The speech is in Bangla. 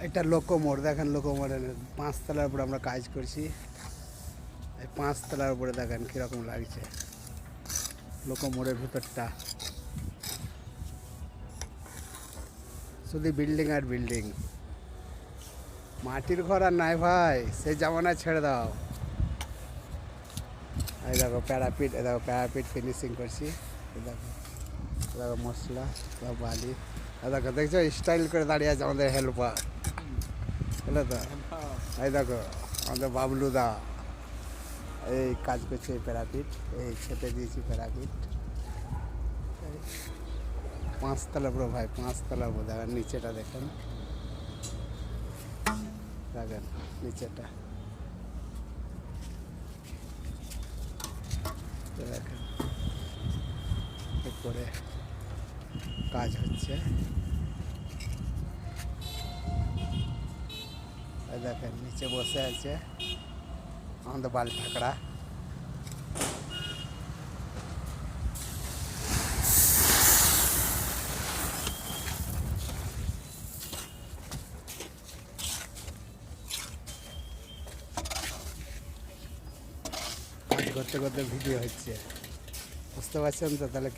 এটা লোকোমোড়, দেখেন লোকোমোড়ের 5 তলার উপরে আমরা কাজ করছি। এই 5 তলার উপরে দেখেন কীরকম লাগছে লোকোমোড়ের ভিতরটা, শুধু বিল্ডিং আর বিল্ডিং। মাটির ঘর আর নাই ভাই, সেই জামানায় ছেড়ে দাও। এই দেখো প্যারাপিট, এই দেখো প্যারাপিট ফিনিশিং করছি। এই দেখো, এই দেখো মশলা, সব বালি। এই দেখো দেখছো স্টাইল করে দাঁড়িয়ে আছে আমাদের হেল্পার, বুঝলে তো? এই দেখো আমাদের বাবলু দা এই কাজ করছে এই প্যারাপিট, এই ছেপে দিয়েছি প্যারাপিট। 5 তলা পুরো ভাই, 5 তলা পুরো। দেখেন নিচেটা, দেখেন দেখেন নিচেটা দেখেন, উপরে কাজ হচ্ছে। দেখেন নিচে বসে আছে আমাদের বাল ঠাকরা। কাজ করতে করতে ভিডিও হচ্ছে, বুঝতে পারছেন তো? তাহলে